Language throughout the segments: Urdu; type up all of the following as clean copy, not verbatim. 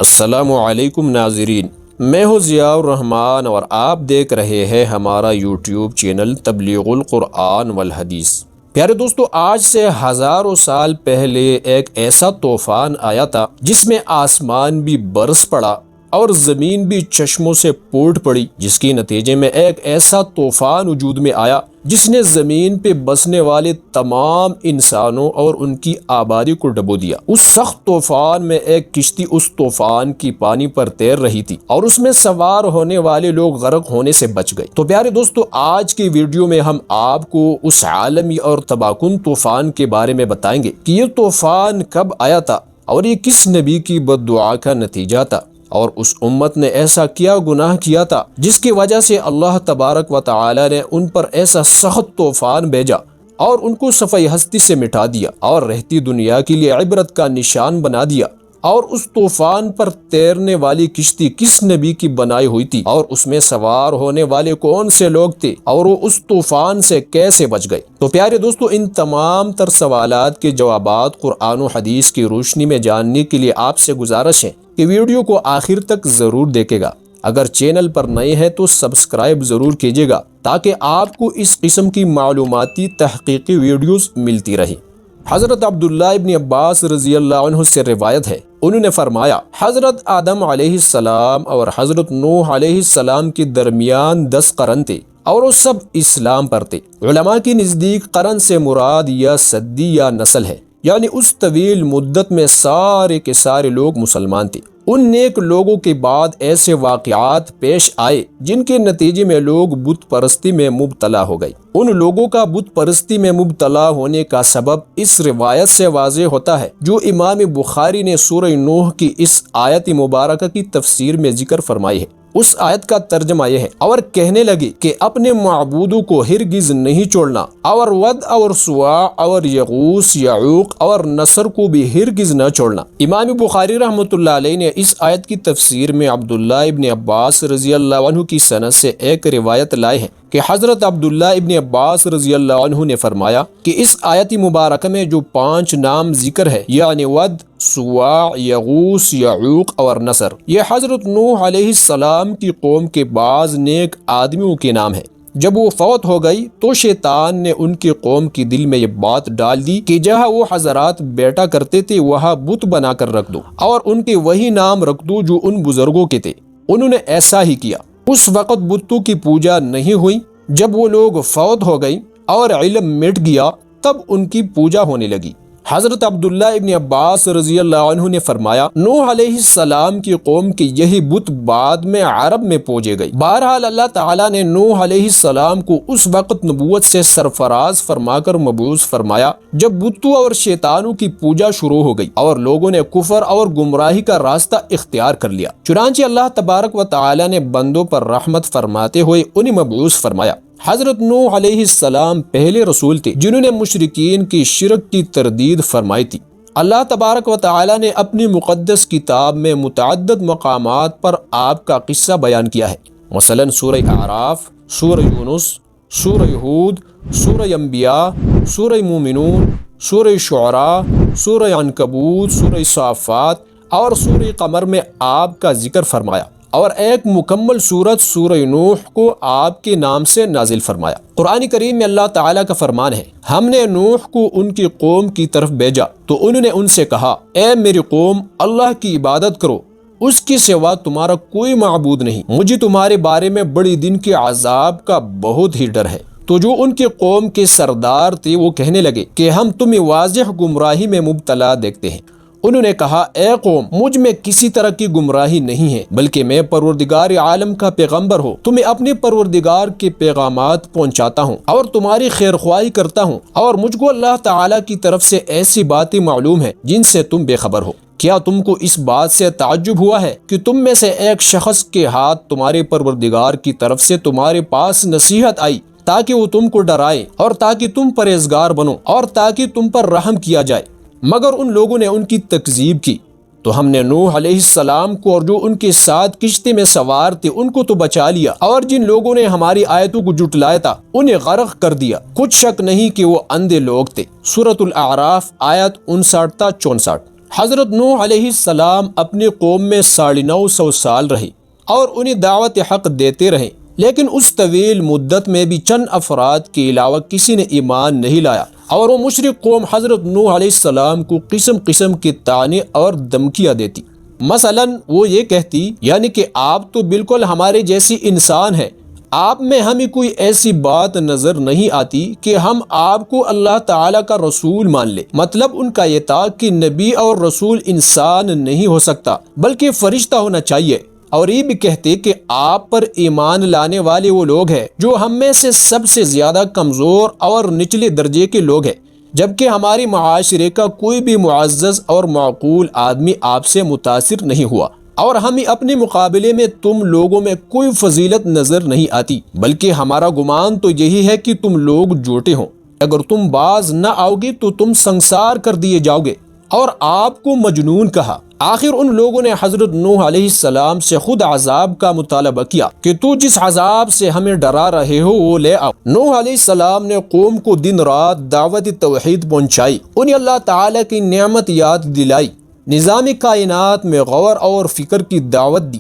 السلام علیکم ناظرین، میں ہوں ضیاء الرحمن اور آپ دیکھ رہے ہیں ہمارا یوٹیوب چینل تبلیغ القرآن والحدیث۔ پیارے دوستو، آج سے ہزاروں سال پہلے ایک ایسا طوفان آیا تھا جس میں آسمان بھی برس پڑا اور زمین بھی چشموں سے پھوٹ پڑی، جس کے نتیجے میں ایک ایسا طوفان وجود میں آیا جس نے زمین پہ بسنے والے تمام انسانوں اور ان کی آبادی کو ڈبو دیا۔ اس سخت طوفان میں ایک کشتی اس طوفان کی پانی پر تیر رہی تھی اور اس میں سوار ہونے والے لوگ غرق ہونے سے بچ گئے۔ تو پیارے دوستو، آج کی ویڈیو میں ہم آپ کو اس عالمی اور تباہ کن طوفان کے بارے میں بتائیں گے کہ یہ طوفان کب آیا تھا اور یہ کس نبی کی بد دعا کا نتیجہ تھا، اور اس امت نے ایسا کیا گناہ کیا تھا جس کی وجہ سے اللہ تبارک و تعالی نے ان پر ایسا سخت طوفان بھیجا اور ان کو صفحہ ہستی سے مٹا دیا اور رہتی دنیا کے لیے عبرت کا نشان بنا دیا۔ اور اس طوفان پر تیرنے والی کشتی کس نبی کی بنائی ہوئی تھی، اور اس میں سوار ہونے والے کون سے لوگ تھے، اور وہ اس طوفان سے کیسے بچ گئے؟ تو پیارے دوستو، ان تمام تر سوالات کے جوابات قرآن و حدیث کی روشنی میں جاننے کے لیے آپ سے گزارش ہے کہ ویڈیو کو آخر تک ضرور دیکھے گا۔ اگر چینل پر نئے ہیں تو سبسکرائب ضرور کیجیے گا تاکہ آپ کو اس قسم کی معلوماتی تحقیقی ویڈیوز ملتی رہے۔ حضرت عبداللہ ابن عباس رضی اللہ عنہ سے روایت ہے، انہوں نے فرمایا، حضرت آدم علیہ السلام اور حضرت نوح علیہ السلام کے درمیان 10 قرن تھے اور وہ سب اسلام پر تھے۔ علماء کے نزدیک قرن سے مراد یا صدی یا نسل ہے، یعنی اس طویل مدت میں سارے کے سارے لوگ مسلمان تھے۔ ان نیک لوگوں کے بعد ایسے واقعات پیش آئے جن کے نتیجے میں لوگ بت پرستی میں مبتلا ہو گئے۔ ان لوگوں کا بت پرستی میں مبتلا ہونے کا سبب اس روایت سے واضح ہوتا ہے جو امام بخاری نے سورہ نوح کی اس آیت مبارکہ کی تفسیر میں ذکر فرمائی ہے۔ اس آیت کا ترجمہ یہ ہے، اور کہنے لگے کہ اپنے معبودوں کو ہرگز نہیں چھوڑنا، اور ود اور سوا اور یغوث یعوق اور نصر کو بھی ہرگز نہ چھوڑنا۔ امام بخاری رحمۃ اللہ علیہ نے اس آیت کی تفسیر میں عبداللہ ابن عباس رضی اللہ عنہ کی سند سے ایک روایت لائے ہیں کہ حضرت عبداللہ ابن عباس رضی اللہ عنہ نے فرمایا کہ اس آیت مبارکہ میں جو 5 نام ذکر ہے، یعنی ود، سواع، یغوث، یعوق اور نصر، یہ حضرت نوح علیہ السلام کی قوم کے بعض نیک آدمیوں کے نام ہیں۔ جب وہ فوت ہو گئی تو شیطان نے ان کی قوم کی دل میں یہ بات ڈال دی کہ جہاں وہ حضرات بیٹا کرتے تھے وہاں بت بنا کر رکھ دو اور ان کے وہی نام رکھ دو جو ان بزرگوں کے تھے۔ انہوں نے ایسا ہی کیا۔ اس وقت بتوں کی پوجا نہیں ہوئی۔ جب وہ لوگ فوت ہو گئی اور علم مٹ گیا تب ان کی پوجا ہونے لگی۔ حضرت عبداللہ ابن عباس رضی اللہ عنہ نے فرمایا، نوح علیہ السلام کی قوم کی یہی بت بعد میں عرب میں پوجے گئی۔ بہرحال اللہ تعالیٰ نے نوح علیہ السلام کو اس وقت نبوت سے سرفراز فرما کر مبعوث فرمایا جب بتوں اور شیطانوں کی پوجا شروع ہو گئی اور لوگوں نے کفر اور گمراہی کا راستہ اختیار کر لیا۔ چنانچہ اللہ تبارک و تعالیٰ نے بندوں پر رحمت فرماتے ہوئے انہیں مبعوث فرمایا۔ حضرت نوح علیہ السلام پہلے رسول تھے جنہوں نے مشرکین کی شرک کی تردید فرمائی تھی۔ اللہ تبارک و تعالی نے اپنی مقدس کتاب میں متعدد مقامات پر آپ کا قصہ بیان کیا ہے، مثلا سورہ اعراف، سورہ یونس، سورہ ہود، سورہ انبیاء، سورہ مومنون، سورہ شعراء، سورہ عنکبوت، سورہ صافات اور سورہ قمر میں آپ کا ذکر فرمایا، اور ایک مکمل سورت سورہ نوح کو آپ کے نام سے نازل فرمایا۔ قرآن کریم میں اللہ تعالیٰ کا فرمان ہے، ہم نے نوح کو ان کی قوم کی طرف بھیجا تو انہوں نے ان سے کہا، اے میری قوم، اللہ کی عبادت کرو، اس کے سوا تمہارا کوئی معبود نہیں، مجھے تمہارے بارے میں بڑی دن کے عذاب کا بہت ہی ڈر ہے۔ تو جو ان کی قوم کے سردار تھے وہ کہنے لگے کہ ہم تمہیں واضح گمراہی میں مبتلا دیکھتے ہیں۔ انہوں نے کہا، اے قوم، مجھ میں کسی طرح کی گمراہی نہیں ہے، بلکہ میں پروردگار عالم کا پیغمبر ہوں، تمہیں اپنے پروردگار کے پیغامات پہنچاتا ہوں اور تمہاری خیر خواہی کرتا ہوں، اور مجھ کو اللہ تعالیٰ کی طرف سے ایسی باتیں معلوم ہیں جن سے تم بے خبر ہو۔ کیا تم کو اس بات سے تعجب ہوا ہے کہ تم میں سے ایک شخص کے ہاتھ تمہارے پروردگار کی طرف سے تمہارے پاس نصیحت آئی تاکہ وہ تم کو ڈرائے اور تاکہ تم پرہیزگار بنو اور تاکہ تم پر رحم کیا جائے، مگر ان لوگوں نے ان کی تکذیب کی؟ تو ہم نے نوح علیہ السلام کو اور جو ان کے ساتھ کشتی میں سوار تھے ان کو تو بچا لیا، اور جن لوگوں نے ہماری آیتوں کو جھٹلایا تھا انہیں غرق کر دیا۔ کچھ شک نہیں کہ وہ اندھے لوگ تھے۔ سورۃ الاعراف آیت 59 تا 64۔ حضرت نوح علیہ السلام اپنی قوم میں 950 سال رہے اور انہیں دعوت حق دیتے رہے، لیکن اس طویل مدت میں بھی چند افراد کے علاوہ کسی نے ایمان نہیں لایا، اور وہ مشرک قوم حضرت نوح علیہ السلام کو قسم قسم کے طعنے اور دھمکیاں دیتی۔ مثلا وہ یہ کہتی، یعنی کہ آپ تو بالکل ہمارے جیسی انسان ہیں، آپ میں ہمیں کوئی ایسی بات نظر نہیں آتی کہ ہم آپ کو اللہ تعالیٰ کا رسول مان لیں۔ مطلب ان کا یہ تھا کہ نبی اور رسول انسان نہیں ہو سکتا بلکہ فرشتہ ہونا چاہیے، اور یہ بھی کہتے کہ آپ پر ایمان لانے والے وہ لوگ ہیں جو ہم میں سے سب سے زیادہ کمزور اور نچلے درجے کے لوگ ہیں، جبکہ ہمارے معاشرے کا کوئی بھی معزز اور معقول آدمی آپ سے متاثر نہیں ہوا، اور ہمیں اپنے مقابلے میں تم لوگوں میں کوئی فضیلت نظر نہیں آتی، بلکہ ہمارا گمان تو یہی ہے کہ تم لوگ جھوٹے ہو، اگر تم باز نہ آؤ گے تو تم سنسار کر دیے جاؤ گے، اور آپ کو مجنون کہا۔ آخر ان لوگوں نے حضرت نوح علیہ السلام سے خود عذاب کا مطالبہ کیا کہ تو جس عذاب سے ہمیں ڈرا رہے ہو وہ لے آؤ۔ نوح علیہ السلام نے قوم کو دن رات دعوت توحید پہنچائی، انہیں اللہ تعالیٰ کی نعمت یاد دلائی، نظام کائنات میں غور اور فکر کی دعوت دی،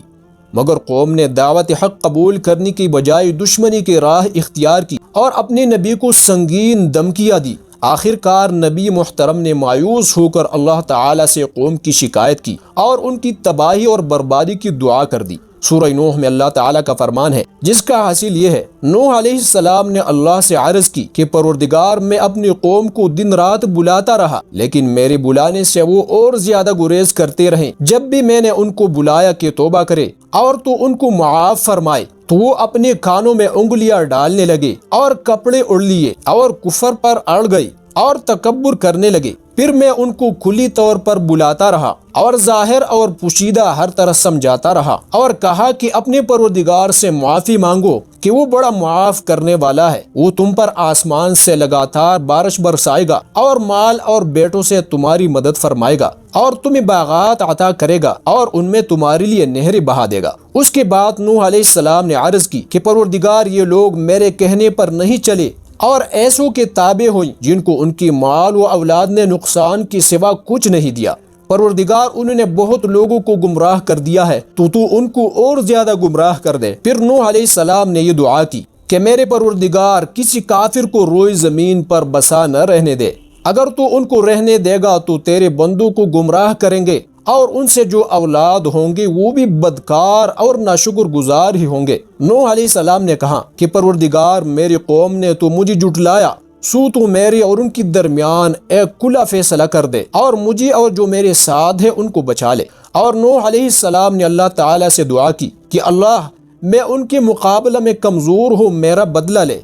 مگر قوم نے دعوت حق قبول کرنے کی بجائے دشمنی کی راہ اختیار کی اور اپنے نبی کو سنگین دھمکیاں دی۔ آخر کار نبی محترم نے مایوس ہو کر اللہ تعالیٰ سے قوم کی شکایت کی اور ان کی تباہی اور بربادی کی دعا کر دی۔ سورہ نوح میں اللہ تعالیٰ کا فرمان ہے جس کا حاصل یہ ہے، نوح علیہ السلام نے اللہ سے عرض کی کہ پروردگار میں اپنی قوم کو دن رات بلاتا رہا، لیکن میرے بلانے سے وہ اور زیادہ گریز کرتے رہے۔ جب بھی میں نے ان کو بلایا کہ توبہ کرے اور تو ان کو معاف فرمائے تو وہ اپنے کانوں میں انگلیاں ڈالنے لگے اور کپڑے اڑ لیے اور کفر پر اڑ گئے اور تکبر کرنے لگے۔ پھر میں ان کو کھلی طور پر بلاتا رہا اور ظاہر اور پوشیدہ ہر طرح سمجھاتا رہا، اور کہا کہ اپنے پروردگار سے معافی مانگو کہ وہ بڑا معاف کرنے والا ہے، وہ تم پر آسمان سے لگاتار بارش برسائے گا اور مال اور بیٹوں سے تمہاری مدد فرمائے گا، اور تمہیں باغات عطا کرے گا اور ان میں تمہارے لیے نہریں بہا دے گا۔ اس کے بعد نوح علیہ السلام نے عرض کی کہ پروردگار یہ لوگ میرے کہنے پر نہیں چلے اور ایسوں کے تابع ہوئیں جن کو ان کی مال و اولاد نے نقصان کے سوا کچھ نہیں دیا۔ پروردگار انہوں نے بہت لوگوں کو گمراہ کر دیا ہے، تو ان کو اور زیادہ گمراہ کر دے۔ پھر نوح علیہ السلام نے یہ دعا کی کہ میرے پروردگار کسی کافر کو روئے زمین پر بسا نہ رہنے دے، اگر تو ان کو رہنے دے گا تو تیرے بندوں کو گمراہ کریں گے، اور ان سے جو اولاد ہوں گے وہ بھی بدکار اور ناشکر گزار ہی ہوں گے۔ نوح علیہ السلام نے کہا کہ پروردگار میری قوم نے تو مجھے جھٹلایا، سو تو میرے اور ان کے درمیان ایک کھلا فیصلہ کر دے اور مجھے اور جو میرے ساتھ ہے ان کو بچا لے۔ اور نوح علیہ السلام نے اللہ تعالیٰ سے دعا کی کہ اللہ میں ان کے مقابلہ میں کمزور ہوں، میرا بدلہ لے۔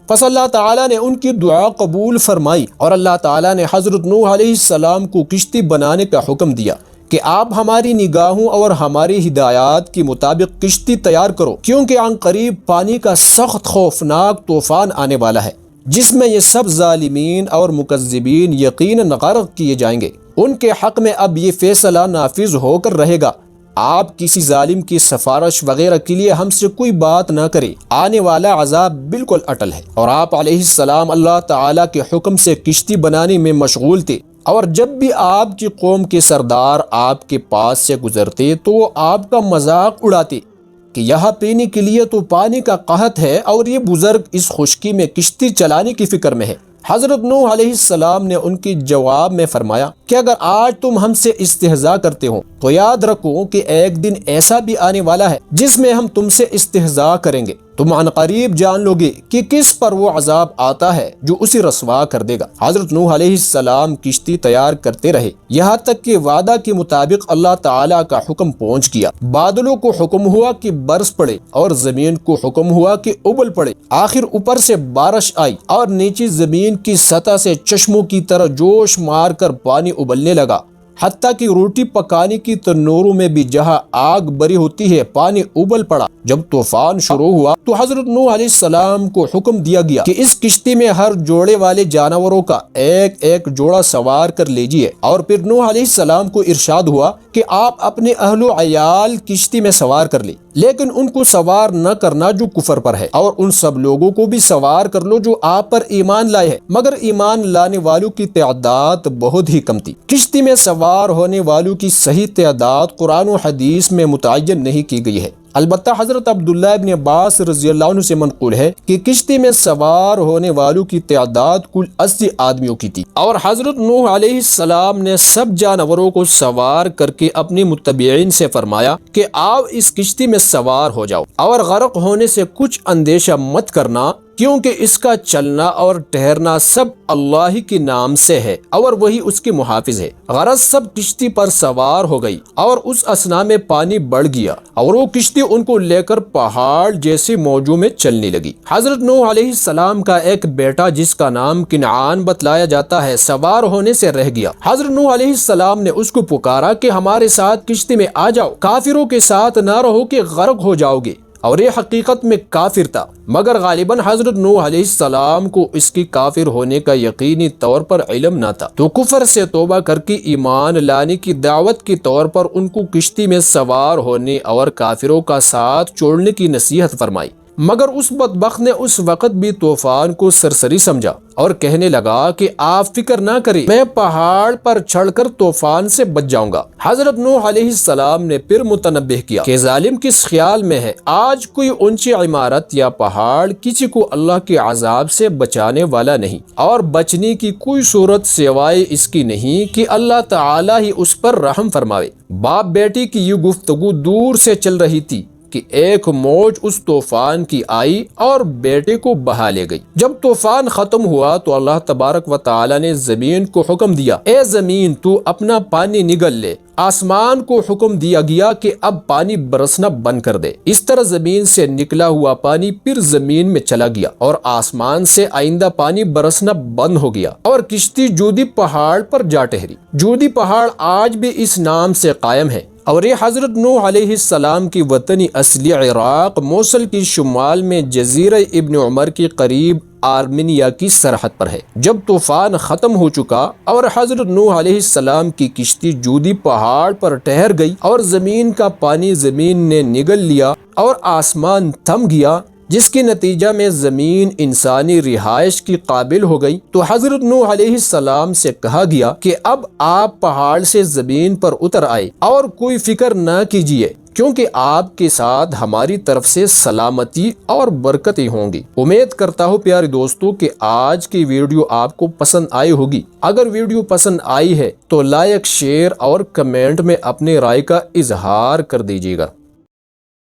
پس اللہ تعالیٰ نے ان کی دعا قبول فرمائی اور اللہ تعالیٰ نے حضرت نوح علیہ السلام کو کشتی بنانے کا حکم دیا کہ آپ ہماری نگاہوں اور ہماری ہدایات کے مطابق کشتی تیار کرو، کیونکہ عن قریب پانی کا سخت خوفناک طوفان آنے والا ہے جس میں یہ سب ظالمین اور مکذبین یقیناً غرق کیے جائیں گے۔ ان کے حق میں اب یہ فیصلہ نافذ ہو کر رہے گا، آپ کسی ظالم کی سفارش وغیرہ کے لیے ہم سے کوئی بات نہ کرے، آنے والا عذاب بالکل اٹل ہے۔ اور آپ علیہ السلام اللہ تعالیٰ کے حکم سے کشتی بنانے میں مشغول تھے، اور جب بھی آپ کی قوم کے سردار آپ کے پاس سے گزرتے تو وہ آپ کا مذاق اڑاتے کہ یہاں پینے کے لیے تو پانی کا قحط ہے اور یہ بزرگ اس خشکی میں کشتی چلانے کی فکر میں ہے۔ حضرت نوح علیہ السلام نے ان کے جواب میں فرمایا کہ اگر آج تم ہم سے استہزاء کرتے ہو تو یاد رکھو کہ ایک دن ایسا بھی آنے والا ہے جس میں ہم تم سے استہزاء کریں گے، تم عن قریب جان لو گے کہ کس پر وہ عذاب آتا ہے جو اسے رسوا کر دے گا۔ حضرت نوح علیہ السلام کشتی تیار کرتے رہے یہاں تک کہ وعدہ کے مطابق اللہ تعالیٰ کا حکم پہنچ گیا۔ بادلوں کو حکم ہوا کہ برس پڑے اور زمین کو حکم ہوا کہ ابل پڑے۔ آخر اوپر سے بارش آئی اور نیچے زمین کی سطح سے چشموں کی طرح جوش مار کر پانی ابلنے لگا، حتیٰ کہ روٹی پکانے کی تنوروں میں بھی جہاں آگ بری ہوتی ہے پانی ابل پڑا۔ جب طوفان شروع ہوا تو حضرت نوح علیہ السلام کو حکم دیا گیا کہ اس کشتی میں ہر جوڑے والے جانوروں کا ایک ایک جوڑا سوار کر لیجیے، اور پھر نوح علیہ السلام کو ارشاد ہوا کہ آپ اپنے اہل و عیال کشتی میں سوار کر لیں۔ لیکن ان کو سوار نہ کرنا جو کفر پر ہے، اور ان سب لوگوں کو بھی سوار کر لو جو آپ پر ایمان لائے ہیں، مگر ایمان لانے والوں کی تعداد بہت ہی کم تھی۔ کشتی میں سوار ہونے والوں کی صحیح تعداد قرآن و حدیث میں متعین نہیں کی گئی ہے، البتہ حضرت عبداللہ ابن عباس رضی اللہ عنہ سے منقول ہے کہ کشتی میں سوار ہونے والوں کی تعداد کل 80 آدمیوں کی تھی، اور حضرت نوح علیہ السلام نے سب جانوروں کو سوار کر کے اپنے متبعین سے فرمایا کہ آؤ اس کشتی میں سوار ہو جاؤ، اور غرق ہونے سے کچھ اندیشہ مت کرنا، کیونکہ اس کا چلنا اور ٹھہرنا سب اللہ کے نام سے ہے، اور وہی اس کے محافظ ہے۔ غرض سب کشتی پر سوار ہو گئی، اور اس اثنا میں پانی بڑھ گیا، اور وہ کشتی ان کو لے کر پہاڑ جیسے موجوں میں چلنے لگی۔ حضرت نوح علیہ السلام کا ایک بیٹا جس کا نام کنعان بتلایا جاتا ہے سوار ہونے سے رہ گیا۔ حضرت نوح علیہ السلام نے اس کو پکارا کہ ہمارے ساتھ کشتی میں آ جاؤ، کافروں کے ساتھ نہ رہو کہ غرق ہو جاؤ گے، اور یہ حقیقت میں کافر تھا، مگر غالباً حضرت نوح علیہ السلام کو اس کی کافر ہونے کا یقینی طور پر علم نہ تھا، تو کفر سے توبہ کر کے ایمان لانے کی دعوت کے طور پر ان کو کشتی میں سوار ہونے اور کافروں کا ساتھ چھوڑنے کی نصیحت فرمائی، مگر اس بدبخت نے اس وقت بھی طوفان کو سرسری سمجھا اور کہنے لگا کہ آپ فکر نہ کریں، میں پہاڑ پر چڑھ کر طوفان سے بچ جاؤں گا۔ حضرت نوح علیہ السلام نے پھر متنبہ کیا کہ ظالم کس خیال میں ہے، آج کوئی اونچی عمارت یا پہاڑ کسی کو اللہ کے عذاب سے بچانے والا نہیں، اور بچنے کی کوئی صورت سوائے اس کی نہیں کہ اللہ تعالی ہی اس پر رحم فرماوے۔ باپ بیٹی کی یہ گفتگو دور سے چل رہی تھی کہ ایک موج اس طوفان کی آئی اور بیٹے کو بہا لے گئی۔ جب طوفان ختم ہوا تو اللہ تبارک و تعالی نے زمین کو حکم دیا، اے زمین تو اپنا پانی نگل لے۔ آسمان کو حکم دیا گیا کہ اب پانی برسنا بند کر دے۔ اس طرح زمین سے نکلا ہوا پانی پھر زمین میں چلا گیا، اور آسمان سے آئندہ پانی برسنا بند ہو گیا، اور کشتی جودی پہاڑ پر جا ٹھہری۔ جودی پہاڑ آج بھی اس نام سے قائم ہے، اور یہ حضرت نوح علیہ السلام کی وطنی اصلی عراق موصل کی شمال میں جزیرہ ابن عمر کے قریب آرمینیا کی سرحد پر ہے۔ جب طوفان ختم ہو چکا اور حضرت نوح علیہ السلام کی کشتی جودی پہاڑ پر ٹھہر گئی اور زمین کا پانی زمین نے نگل لیا اور آسمان تھم گیا، جس کے نتیجہ میں زمین انسانی رہائش کی قابل ہو گئی، تو حضرت نوح علیہ السلام سے کہا گیا کہ اب آپ پہاڑ سے زمین پر اتر آئے اور کوئی فکر نہ کیجیے، کیونکہ آپ کے ساتھ ہماری طرف سے سلامتی اور برکتیں ہوں گی۔ امید کرتا ہوں پیارے دوستو کہ آج کی ویڈیو آپ کو پسند آئی ہوگی۔ اگر ویڈیو پسند آئی ہے تو لائک، شیئر اور کمنٹ میں اپنے رائے کا اظہار کر دیجیے گا۔